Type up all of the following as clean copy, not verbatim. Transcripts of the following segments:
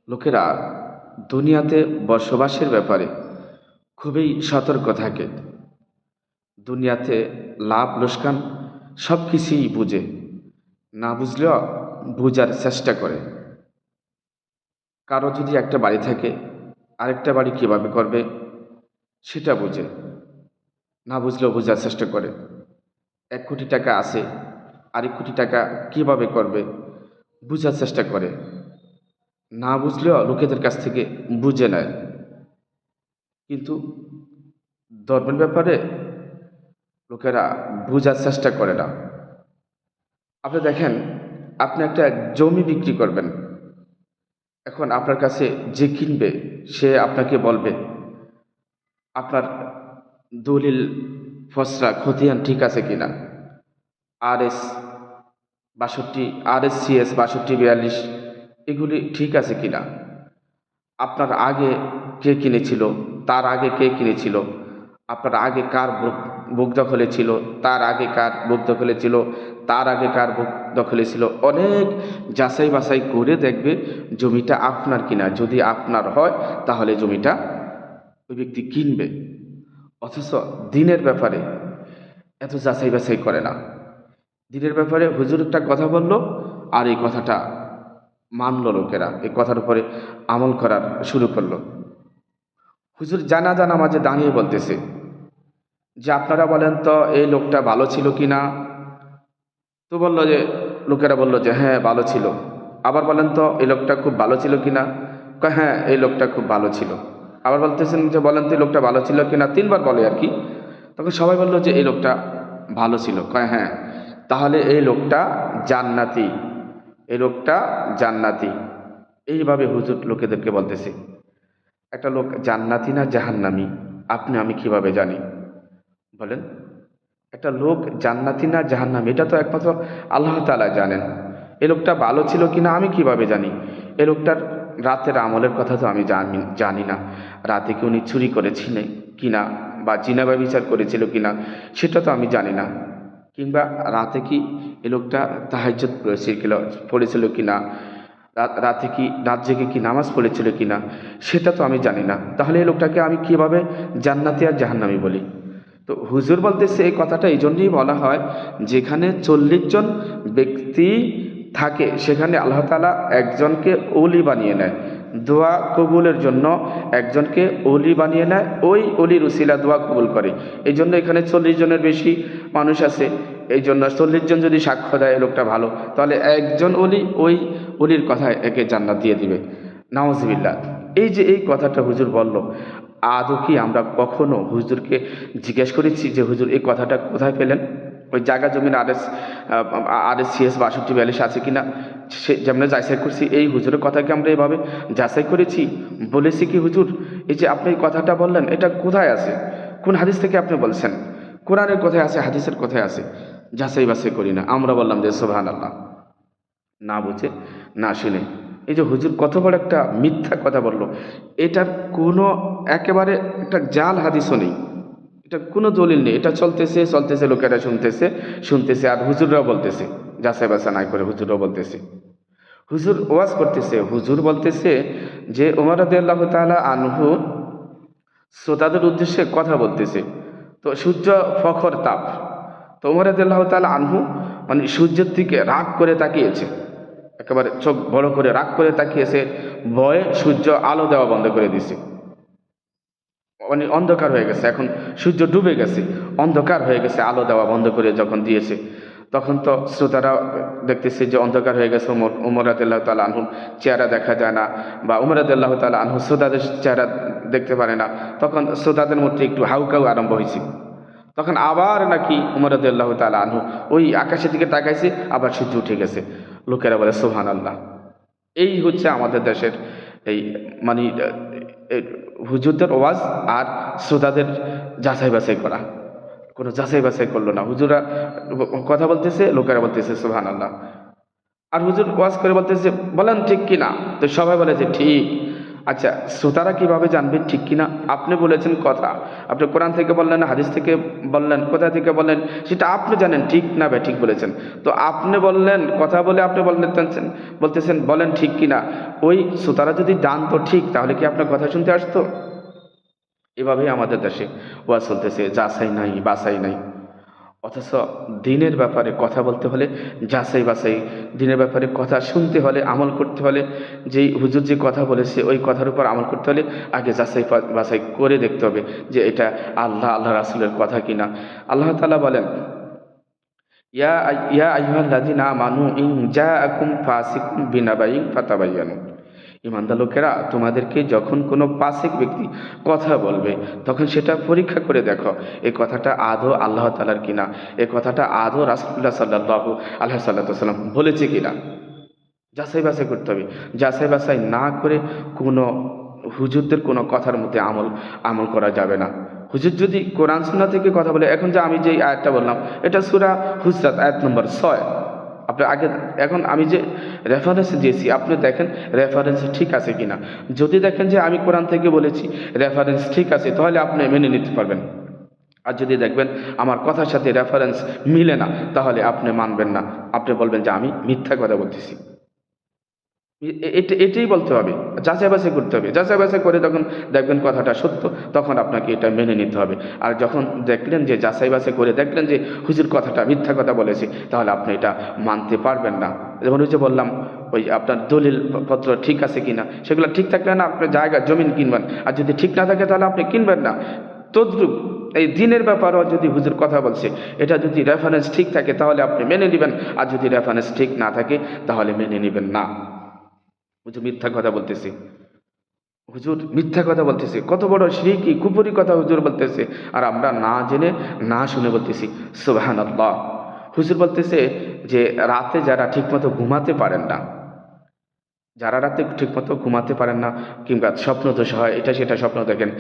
লোকেরা দুনিয়াতে বসবাসের ব্যাপারে খুবই সতর্ক থাকে। দুনিয়াতে লাভ লোকসান সব কিছুই বুঝে, না বুঝলেও বুঝার চেষ্টা করে। কারো যদি একটা বাড়ি থাকে, আরেকটা বাড়ি কিভাবে করবে সেটা বুঝে, না বুঝলেও বোঝার চেষ্টা করে। 1 কোটি টাকা আছে, আরেক কোটি টাকা কিভাবে করবে বুঝার চেষ্টা করে, না বুঝলেও লোকেদের কাছ থেকে বুঝে নেয়। কিন্তু ধর্মের ব্যাপারে লোকেরা বুঝার চেষ্টা করে না। আপনি দেখেন, আপনি একটা জমি বিক্রি করবেন, এখন আপনার কাছে যে কিনবে সে আপনাকে বলবে আপনার দলিল ফসরা খতিয়ান ঠিক আছে কিনা, RS 62, RSCS 6242 এগুলি ঠিক আছে কিনা, আপনার আগে কে কিনেছিল, তার আগে কে কিনেছিল, আপনার আগে কার বুক দখলে ছিল, তার আগে কার বুক দখলে ছিল, তার আগে কার বুক দখলে ছিল, অনেক যাচাই বাছাই করে দেখবে জমিটা আপনার কিনা। যদি আপনার হয় তাহলে জমিটা ওই ব্যক্তি কিনবে। অথচ দিনের ব্যাপারে এত যাচাই বাছাই করে না। দিনের ব্যাপারে হুজুর একটা কথা বলল, আর এই কথাটা মানল লোকেরা, এই কথার উপরে আমল করার শুরু করলো। হুজুর জানাজা নামাজে দাঁড়িয়ে বলতেছে যে আপনারা বলেন তো এই লোকটা ভালো ছিল কিনা। তো বলল যে, লোকেরা বলল যে হ্যাঁ ভালো ছিল। আবার বলেন তো এই লোকটা খুব ভালো ছিল কিনা। কয় হ্যাঁ এই লোকটা খুব ভালো ছিল। আবার বলতেছেন যে বলেন তো এই লোকটা ভালো ছিল কিনা, 3বার বলে আর কি। তখন সবাই বলল যে এই লোকটা ভালো ছিল। কয় হ্যাঁ, তাহলে এই লোকটা জান্নাতি, এই লোকটা জান্নাতি। এইভাবে হুজুর লোকেদেরকে বলতেছে। একটা লোক জান্নাতি না জাহান্নামী আপনি আমি কিভাবে জানি বলেন? একটা লোক জান্নাতি না জাহান্নামী এটা তো একমাত্র আল্লাহ তাআলা জানেন। এ লোকটা ভালো ছিল কিনা আমি কিভাবে জানি? এ লোকটার রাতের আমলের কথা তো আমি জানি না। রাতে কি উনি চুরি করেছিল কিনা বা জিনা ব্যভিচার করেছিল কিনা সেটা তো আমি জানি না। কিংবা রাতে কি এ লোকটা তাহাজ্জুদ পড়েছিল কিনা, রাতে কি রাত জেগে কি নামাজ পড়েছিল কিনা সেটা তো আমি জানি না। তাহলে এই লোকটাকে আমি কিভাবে জান্নাতি আর জাহান্নামী বলি? তো হুজুর বলতেছে এই কথাটা এই জন্যই বলা হয়, যেখানে 40 জন ব্যক্তি থাকে সেখানে আল্লাহ তাআলা একজনকে ওলি বানিয়ে নেয়, দোয়া কবুলের জন্য একজনকে ওলি বানিয়ে নেয়, ওই ওলির উসিলা দোয়া কবুল করে। এই জন্য এখানে 40 জনের বেশি মানুষ আছে। এই জন্য 40 জন যদি সাক্ষ্য দেয় লোকটা ভালো, তাহলে একজন ওলি ওই ওলির কথায় একে জান্নাত দিয়ে দিবে। নাউজুবিল্লাহ। এই যে এই কথাটা হুজুর বলল, আদৌ কি আমরা কখনো হুজুরকে জিজ্ঞেস করেছি যে হুজুর এই কথাটা কোথায় পেলেন? ওই জায়গা জমির RSCS 6242 আছে কিনা সে যেমন যাচাই করছি, এই হুজুরের কথাকে আমরা এভাবে যাচাই করেছি? বলেছি কি হুজুর এই যে আপনি এই কথাটা বললেন এটা কোথায় আছে, কোন হাদিস থেকে আপনি বলছেন? কোরআনের কোথায় আছে, হাদিসের কোথায় আছে? যাচাই বাছাই করি না। আমরা বললাম যে সুবহানাল্লাহ, না বুঝে না শুনে। এই যে হুজুর কত বড় একটা মিথ্যা কথা বলল, এটার কোনো একেবারে একটা জাল হাদিসও নেই, এটা কোনো দলিল নেই। এটা চলতেছে চলতেছে, লোকেরা শুনতেছে শুনতেছে, আর হুজুররাও বলতেছে, যাচাই বাছা নাই করে হুজুররাও বলতেছে। হুজুর ওয়াজ করতেছে, হুজুর বলতেছে যে ওমর রাদিয়াল্লাহু তাআলা আনহু শ্রোতাদের উদ্দেশ্যে কথা বলতেছে। তো সূর্য প্রখর তাপ, তো ওমর রাদিয়াল্লাহু তাআলা আনহু মানে সূর্যের দিকে রাগ করে তাকিয়েছে, একেবারে চোখ বড় করে রাগ করে তাকিয়েছে, ভয়ে সূর্য আলো দেওয়া বন্ধ করে দিছে। মানে অন্ধকার হয়ে গেছে, এখন সূর্য ডুবে গেছে, অন্ধকার হয়ে গেছে, আলো দেওয়া বন্ধ করে যখন দিয়েছে, তখন তো শ্রোতারা দেখতেছে যে অন্ধকার হয়ে গেছে, উমর রাদিয়াল্লাহু তাআলা আনহুর চেহারা দেখা যায় না, বা উমর রাদিয়াল্লাহু তাআলা আনহু শ্রোতাদের চেহারা দেখতে পারে না। তখন শ্রোতাদের মধ্যে একটু হাউকাউ আরম্ভ হয়েছে। তখন আবার নাকি উমর রাদিয়াল্লাহু তাআলা আনহু ওই আকাশের দিকে তাকাইছে, আবার সূর্য উঠে গেছে। লোকেরা বলে সুবহানাল্লাহ। এই হচ্ছে আমাদের দেশের এই মানে এই হুজুরদের ওয়াজ আর শ্রোতাদের যাচাই বাছাই করা। কোনো যাচাই বাছাই করলো না, হুজুরা কথা বলতেছে, লোকেরা বলতেছে সুবহানাল্লাহ। আর হুজুর ওয়াজ করে বলতেছে বলেন ঠিক কিনা, তো সবাই বলে যে ঠিক। আচ্ছা, শ্রোতারা কিভাবে জানবে ঠিক কিনা? আপনি বলেছেন কথা, আপনি কোরআন থেকে বললেন, হাদিস থেকে বললেন, কোথা থেকে বললেন, সেটা আপনি জানেন ঠিক না বে ঠিক বলেছেন। তো আপনি বললেন, কথা বলে আপনি বলতেছেন বলেন ঠিক কিনা। ওই শ্রোতারা যদি জানতো ঠিক, তাহলে কি আপনার কথা শুনতে আসতো? এভাবেই আমাদের দেশে ওয়াজ চলতেছে, যাচাই নাই বাছাই নাই। অথচ দিনের ব্যাপারে কথা বলতে হলে যাচাই বাছাই, দিনের ব্যাপারে কথা শুনতে হলে, আমল করতে হলে, যেই হুজুর যে কথা বলেছে ওই কথার উপর আমল করতে হলে আগে যাচাই বাছাই করে দেখতে হবে যে এটা আল্লাহ রাসূলের কথা কিনা। আল্লাহ তাআলা বলেন, ইয়া ইয়া আইয়ুহাল্লাযীনা আমানু ইন জাআকুম ফাসিকুম বিনাবাইন ফাতাবায়ানু। ইমানদার লোকেরা, তোমাদেরকে যখন কোনো ফাসিক ব্যক্তি কথা বলবে, তখন সেটা পরীক্ষা করে দেখো এই কথাটা আদৌ আল্লাহ তাআলার কিনা, এই কথাটা আদৌ রাসূলুল্লাহ সাল্লাল্লাহু আলাইহি সাল্লাম বলেছে কিনা। যাচাই বাছাই করতে হবে। যাচাই বাছাই না করে কোনো হুজুরদের কোনো কথার মধ্যে আমল করা যাবে না। হুজুর যদি কোরআন সুন্নাহ থেকে কথা বলে, এখন যে আমি যে আয়াতটা বললাম, এটা সূরা হুজরাত আয়াত নম্বর 6। আপনি আগে, এখন আমি যে রেফারেন্স দিয়েছি আপনি দেখেন রেফারেন্স ঠিক আছে কিনা। যদি দেখেন যে আমি কোরআন থেকে বলেছি, রেফারেন্স ঠিক আছে, তাহলে আপনি মেনে নিতে পারবেন। আর যদি দেখবেন আমার কথার সাথে রেফারেন্স মিলে না, তাহলে আপনি মানবেন না, আপনি বলবেন যে আমি মিথ্যা কথা বলতেছি। এটাই বলতে হবে, যাচাই বাছাই করতে হবে। যাচাই বাছাই করে যখন দেখবেন কথাটা সত্য, তখন আপনাকে এটা মেনে নিতে হবে। আর যখন দেখলেন যে যাচাই বাছাই করে দেখলেন যে হুজুর কথাটা মিথ্যা কথা বলেছে, তাহলে আপনি এটা মানতে পারবেন না। যেমন ওই যে বললাম, ওই আপনার দলিল পত্র ঠিক আছে কিনা, সেগুলো ঠিক থাকলে না আপনি জায়গা জমিন কিনবেন, আর যদি ঠিক না থাকে তাহলে আপনি কিনবেন না। তদ্রুপ এই দিনের ব্যাপারেও যদি হুজুর কথা বলছে, এটা যদি রেফারেন্স ঠিক থাকে তাহলে আপনি মেনে নেবেন, আর যদি রেফারেন্স ঠিক না থাকে তাহলে মেনে নেবেন না। হুজুর মিথ্যা কথা বলতেছে, হুজুর মিথ্যা কথা বলতেছে, কত বড় শিরকি কুফরি কথা হুজুর বলতেছে, আর আমরা না জেনে না শুনে বলতেছি সুবহানাল্লাহ। হুজুর বলতেছে যে রাতে যারা ঠিকমতো ঘুমাতে পারেন না, যারা রাতে ঠিকমতো ঘুমাতে পারেন না, কিংবা স্বপ্নদোষ হয়, এটা সেটা স্বপ্ন দেখেন,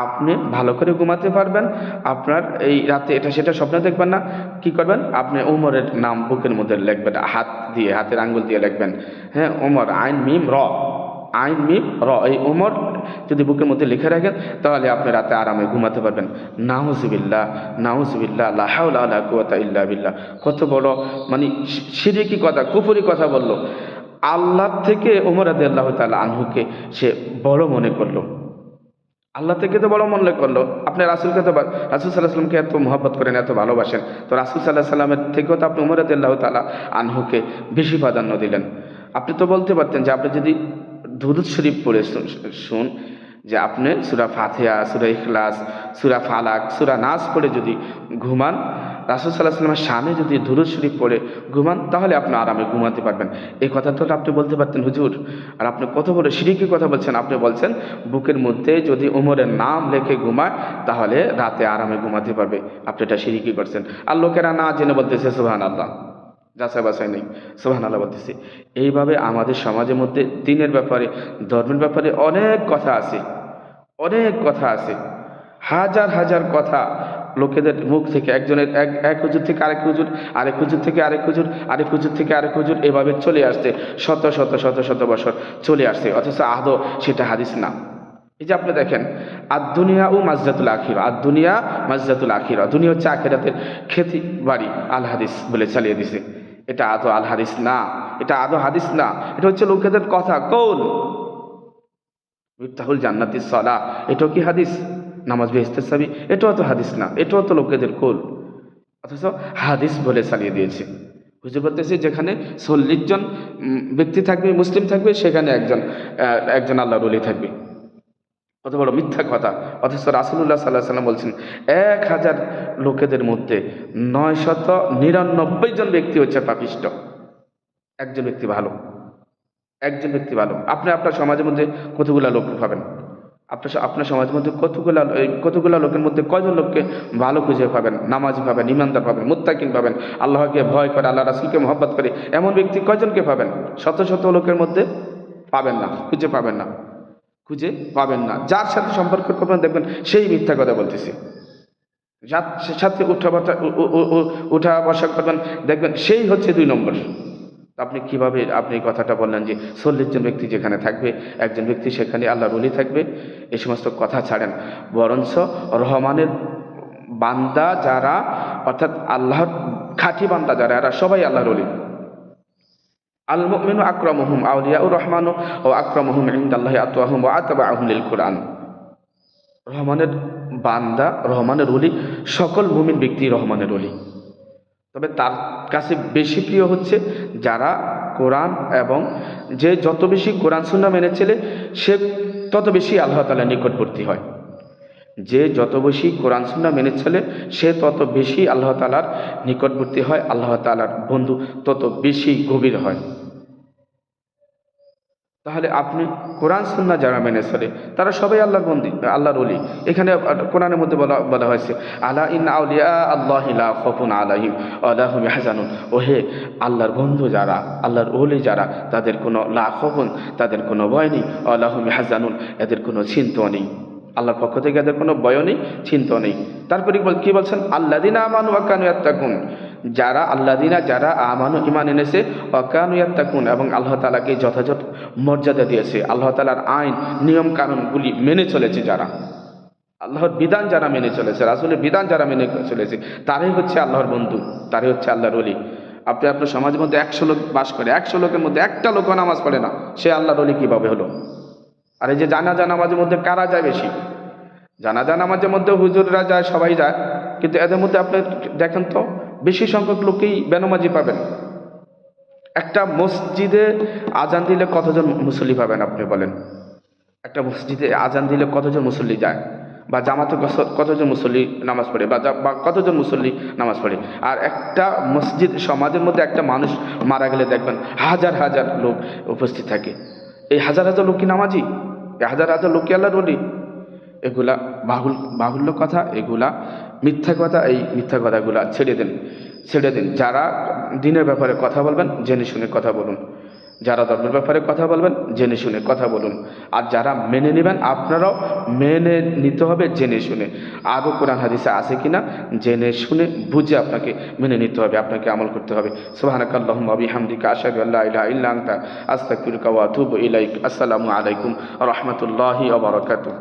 আপনি ভালো করে ঘুমাতে পারবেন, আপনার এই রাতে এটা সেটা স্বপ্ন দেখবেন না, কি করবেন, আপনি ওমরের নাম বুকের মধ্যে লিখবেন, হাত দিয়ে, হাতের আঙ্গুল দিয়ে লিখবেন, হ্যাঁ, ওমর আইন মিম র, আইন মিম র, এই ওমর যদি বুকের মধ্যে লিখে রাখেন, তাহলে আপনি রাতে আরামে ঘুমাতে পারবেন। নাউজুবিল্লাহ, নাউজুবিল্লাহ, লা হাওলা ওয়ালা কুওয়াতা ইল্লা বিল্লাহ। কত বড় মানে শিরকি কথা, কুফরি কথা বলল। আল্লাহ থেকে ওমর রাদিয়াল্লাহু তাআলা আনহুকে সে বড় মনে করলো, আল্লাহ থেকে তো বড় মনে করলো। আপনি রাসূলকে তো, রাসূল সাল্লাল্লাহু আলাইহি ওয়াসাল্লামকে এত মহব্বত করেন, এত ভালোবাসেন, তো রাসূল সাল্লাল্লাহু আলাইহি ওয়াসাল্লামের থেকেও তো আপনি ওমর রাদিয়াল্লাহু তাআলা আনহুকে বেশি প্রাধান্য দিলেন। আপনি তো বলতে পারতেন যে আপনি যদি দুরূদ শরীফ পড়ে শুন, যে আপনি সূরা ফাতিহা, সূরা ইখলাস, সূরা ফালাক, সূরা নাস পড়ে যদি ঘুমান, রাসূল সাল্লাল্লাহু আলাইহি ওয়াসাল্লামের শানে যদি দুরূদ শরীফ পড়ে ঘুমান, তাহলে আপনি আরামে ঘুমাতে পারবেন। এই কথাটা তো আপনি বলতে পারতেন হুজুর। আর আপনি কত বড় শিরকি কথা বলছেন। আপনি বলছেন বুকের মধ্যে যদি ওমরের নাম লেখে ঘুমায়, তাহলে রাতে আরামে ঘুমাতে পারবে। আপনি এটা শিরকি করছেন। আর লোকেরা না জেনে বলতেছে সুবহানাল্লাহ, যাচাই বাছাই নেই, সুবহানাল্লাহ বলতেছে। এইভাবে আমাদের সমাজের মধ্যে দিনের ব্যাপারে, ধর্মের ব্যাপারে অনেক কথা আছে, অনেক কথা আছে, হাজার হাজার কথা লোকেদের মুখ থেকে, একজনের এক হুজুর থেকে আরেক হুজুর, আরেক হুজুর থেকে আরেক হুজুর, আরেক হুজুর থেকে আরেক হুজুর, এভাবে চলে আসছে, শত শত শত শত বছর চলে আসছে, অথচ আদৌ সেটা হাদিস না। এই যে আপনি দেখেন, আর দুনিয়া ও মাজজাতুল আখিরা, আর দুনিয়া মাজজাতুল আখিরা, দুনিয়া হচ্ছে আখিরাতের খেতি বাড়ি, আল হাদিস বলে চালিয়ে দিছে। এটা আদৌ আল হাদিস না, এটা আদৌ হাদিস না, এটা হচ্ছে লোকেদের কথা, কৌল। মিফতাহুল জান্নাতিস সালাহ, এটাও কি হাদিস? নামাজ বেহেশতের চাবি, এটাও তো হাদিস না, এটাও তো লোকেদের কৌল, অথচ হাদিস বলে চালিয়ে দিয়েছে। হুজুর বলতেছে যেখানে 40 জন ব্যক্তি থাকবে, মুসলিম থাকবে, সেখানে একজন আল্লাহর ওলি থাকবে। কত বড় মিথ্যা কথা। অথচ রাসূলুল্লাহ সাল্লাল্লাহু আলাইহি ওয়াসাল্লাম বলছেন 1000 লোকেদের মধ্যে 999 জন ব্যক্তি হচ্ছে পাপিষ্ট, একজন ব্যক্তি ভালো, একজন ব্যক্তি ভালো। আপনি আপনার সমাজের মধ্যে কতগুলা লোক পাবেন? আপনার সমাজের মধ্যে কতগুলা লোকের মধ্যে কয়জন লোককে ভালো খুঁজে পাবেন? নামাজি পাবেন, ইমানদার পাবেন, মুত্তাকিন পাবেন, আল্লাহকে ভয় করে, আল্লাহ রাসূলকে মহব্বত করে, এমন ব্যক্তি কয়জনকে পাবেন? শত শত লোকের মধ্যে পাবেন না, খুঁজে পাবেন না, খুঁজে পাবেন না। যার সাথে সম্পর্ক করবেন দেখবেন সেই মিথ্যা কথা বলতেছে, যার সাথে উঠা বসা করবেন দেখবেন সেই হচ্ছে 2 নম্বর। আপনি কিভাবে আপনি এই কথাটা বললেন যে 40 জন ব্যক্তি যেখানে থাকবে, একজন ব্যক্তি সেখানে আল্লাহর ওলি থাকবে? এই সমস্ত কথা ছাড়েন, বরঞ্চ রহমানের বান্দা যারা, অর্থাৎ আল্লাহর খাঁটি বান্দা যারা, এরা সবাই আল্লাহর ওলি। আল মুমিনু আকরামুহুম আউলিয়াউর রহমানু ও আকরামুহুম ইনদাল্লাহি আতওয়াহুম ওয়া আতবাউহুম লিল কুরআন। রহমানের বান্দা, রহমানের ওলি, সকল মুমিন ব্যক্তি রহমানের ওলি। তবে তার কাছে বেশি প্রিয় হচ্ছে যারা কোরআন, এবং যে যত বেশি কোরআন সুন্নাহ মেনে চলে সে তত বেশি আল্লাহ তাআলার নিকটবর্তী হয়। যে যত বেশি কোরআন সুন্নাহ মেনে চলে সে তত বেশি আল্লাহ তাআলার নিকটবর্তী হয়, আল্লাহ তাআলার বন্ধু তত বেশি গভীর হয়। তাহলে আপনি কোরআন সুন্নাহ যারা মেনে চলে তারা সবাই আল্লাহর বন্দী, আল্লাহর ওলি। এখানে কোরআনের মধ্যে বলা হয়েছে, আলা ইন্না আউলিয়া আল্লাহি লা খাউফুন আলাইহিম ওয়া লা হুম ইয়াহজানুন। ওহে আল্লাহর বন্ধু যারা, আল্লাহর ওলি যারা, তাদের কোনো লা খাউফুন, তাদের কোনো ভয় নেই, ওয়া লা হুম ইয়াহজানুন, এদের কোনো চিন্তা নেই। আল্লাহর পক্ষ থেকে এদের কোনো ভয় নেই, চিন্তা নেই। তারপরে কি বলছেন? আল্লাযিনা আমানু ওয়া কানু ইয়াত্তাকুন। যারা আল্লাযিনা, যারা আমানু, ঈমান এনেছে, ওয়া কানু ইয়াত্তাকুন, এবং আল্লাহ তাআলাকে যথাযথ মর্যাদা দিয়েছে, আল্লাহ তাআলার আইন নিয়ম কানুনগুলি মেনে চলেছে, যারা আল্লাহর বিধান যারা মেনে চলেছে, রাসূলের বিধান যারা মেনে চলেছে, তারাই হচ্ছে আল্লাহর বন্ধু, তারাই হচ্ছে আল্লাহর ওলি। আপনি আপনার সমাজের মধ্যে 100 লোক বাস করে, 100 লোকের মধ্যে একটা লোকও নামাজ পড়ে না, সে আল্লাহর ওলি কিভাবে হলো? আর এই যে জানাজা নামাজের মধ্যে কারা যায় বেশি? জানাজা নামাজের মধ্যে হুজুররা যায়, সবাই যায়, কিন্তু এদের মধ্যে আপনি দেখেন তো বেশি সংখ্যক লোকেই বেনামাজি পাবেন। একটা মসজিদে আজান দিলে কতজন মুসল্লি পাবেন আপনি বলেন? একটা মসজিদে আজান দিলে কতজন মুসল্লি যায়? বা জামাতে কতজন মুসল্লি নামাজ পড়ে, বা কতজন মুসল্লি নামাজ পড়ে? আর একটা মসজিদ সমাজের মধ্যে একটা মানুষ মারা গেলে দেখবেন হাজার হাজার লোক উপস্থিত থাকে। এই হাজার হাজার লোক কি নামাজি? এই হাজার হাজার লোক কি আল্লাহর ওলি? এগুলা বাহুল্য কথা, এগুলা মিথ্যা কথা। এই মিথ্যা কথাগুলা ছেড়ে দিন। যারা দিনের ব্যাপারে কথা বলবেন জেনে শুনে কথা বলুন, যারা ধর্মের ব্যাপারে কথা বলবেন জেনে শুনে কথা বলুন। আর যারা মেনে নেবেন আপনারাও মেনে নিতে হবে জেনে শুনে। আদৌ কোরআন হাদিসে আছে কিনা জেনে শুনে বুঝে আপনাকে মেনে নিতে হবে, আপনাকে আমল করতে হবে। সুবহানাকাল্লাহুম্মা ওয়া বিহামদিকা আশহাদু আল্লা ইলাহা ইল্লা আনতা আস্তাগফিরুকা ওয়া আতুবু ইলাইক। আসসালামু আলাইকুম ওয়া রাহমাতুল্লাহি ওয়া বারাকাতুহু।